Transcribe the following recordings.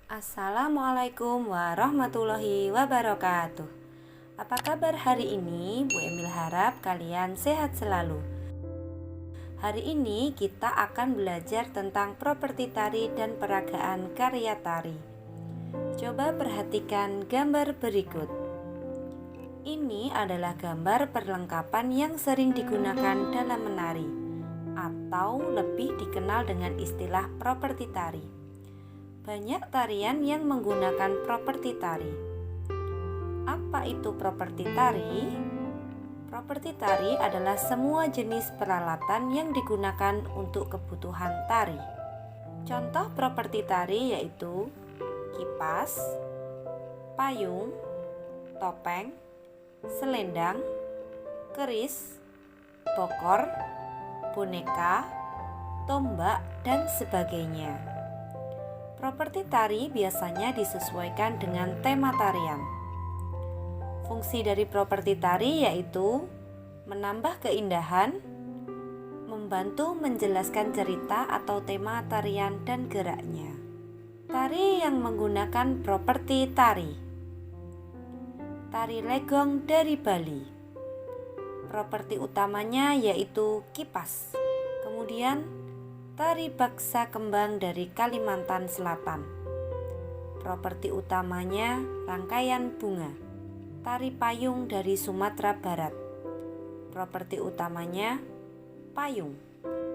Assalamualaikum warahmatullahi wabarakatuh. Apa kabar hari ini? Bu Emil harap kalian sehat selalu. Hari ini kita akan belajar tentang properti tari dan peragaan karya tari. Coba perhatikan gambar berikut. Ini adalah gambar perlengkapan yang sering digunakan dalam menari, atau lebih dikenal dengan istilah properti tari. Banyak tarian yang menggunakan properti tari. Apa itu properti tari? Properti tari adalah semua jenis peralatan yang digunakan untuk kebutuhan tari. Contoh properti tari yaitu kipas, payung, topeng, selendang, keris, bokor, boneka, tombak, dan sebagainya. Properti tari biasanya disesuaikan dengan tema tarian. Fungsi dari properti tari yaitu menambah keindahan, membantu menjelaskan cerita atau tema tarian dan geraknya. Tari yang menggunakan properti tari. Tari legong dari Bali. Properti utamanya yaitu kipas. Kemudian tari baksa kembang dari Kalimantan Selatan. Properti utamanya rangkaian bunga. Tari payung dari Sumatera Barat. Properti utamanya payung.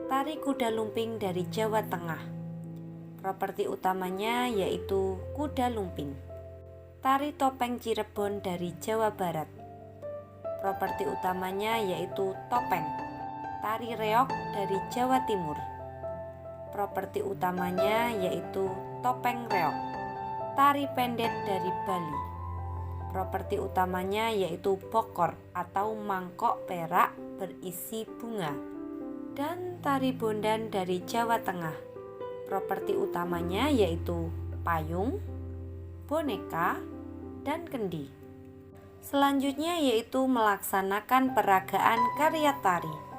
Tari kuda lumping dari Jawa Tengah. Properti utamanya yaitu kuda lumping. Tari topeng Cirebon dari Jawa Barat. Properti utamanya yaitu topeng. Tari reog dari Jawa Timur. Properti utamanya yaitu topeng reog. Tari pendet dari Bali. Properti utamanya yaitu bokor atau mangkok perak berisi bunga. Dan tari bondan dari Jawa Tengah. Properti utamanya yaitu payung, boneka, dan kendi. Selanjutnya yaitu melaksanakan peragaan karya tari.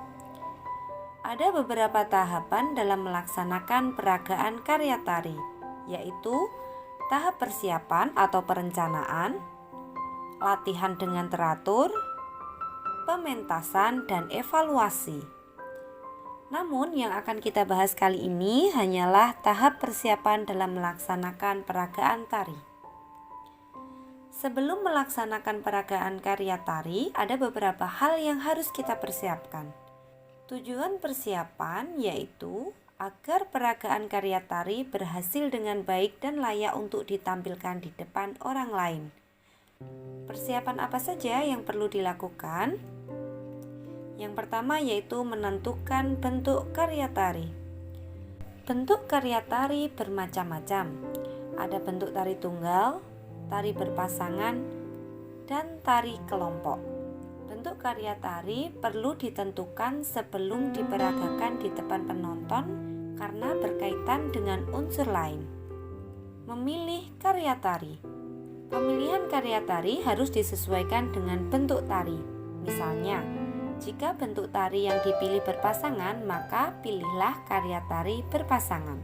Ada beberapa tahapan dalam melaksanakan peragaan karya tari, yaitu tahap persiapan atau perencanaan, latihan dengan teratur, pementasan, dan evaluasi. Namun yang akan kita bahas kali ini hanyalah tahap persiapan dalam melaksanakan peragaan tari. Sebelum melaksanakan peragaan karya tari, ada beberapa hal yang harus kita persiapkan. Tujuan persiapan yaitu agar peragaan karya tari berhasil dengan baik dan layak untuk ditampilkan di depan orang lain. Persiapan apa saja yang perlu dilakukan? Yang pertama yaitu menentukan bentuk karya tari. Bentuk karya tari bermacam-macam. Ada bentuk tari tunggal, tari berpasangan, dan tari kelompok. Bentuk karya tari perlu ditentukan sebelum diperagakan di depan penonton karena berkaitan dengan unsur lain. Memilih karya tari. Pemilihan karya tari harus disesuaikan dengan bentuk tari. Misalnya, jika bentuk tari yang dipilih berpasangan, maka pilihlah karya tari berpasangan.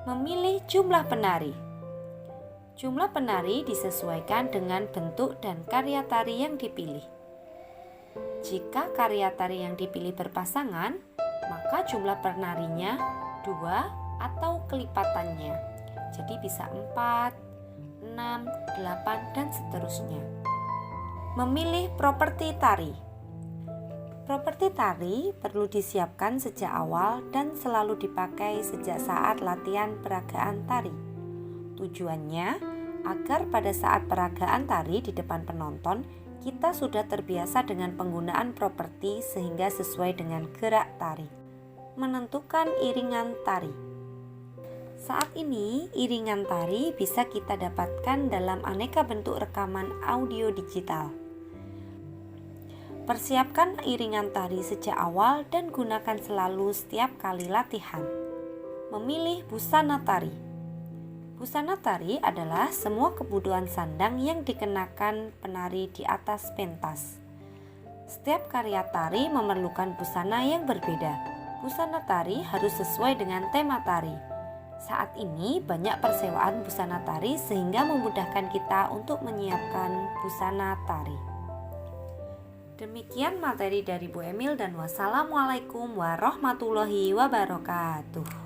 Memilih jumlah penari. Jumlah penari disesuaikan dengan bentuk dan karya tari yang dipilih. Jika karya tari yang dipilih berpasangan, maka jumlah penarinya 2 atau kelipatannya. Jadi bisa 4, 6, 8, dan seterusnya. Memilih properti tari. Properti tari perlu disiapkan sejak awal dan selalu dipakai sejak saat latihan peragaan tari. Tujuannya agar pada saat peragaan tari di depan penonton, kita sudah terbiasa dengan penggunaan properti sehingga sesuai dengan gerak tari. Menentukan iringan tari. Saat ini, iringan tari bisa kita dapatkan dalam aneka bentuk rekaman audio digital. Persiapkan iringan tari sejak awal dan gunakan selalu setiap kali latihan. Memilih busana tari. Busana tari adalah semua kebutuhan sandang yang dikenakan penari di atas pentas. Setiap karya tari memerlukan busana yang berbeda. Busana tari harus sesuai dengan tema tari. Saat ini banyak persewaan busana tari sehingga memudahkan kita untuk menyiapkan busana tari. Demikian materi dari Bu Emil dan wassalamualaikum warahmatullahi wabarakatuh.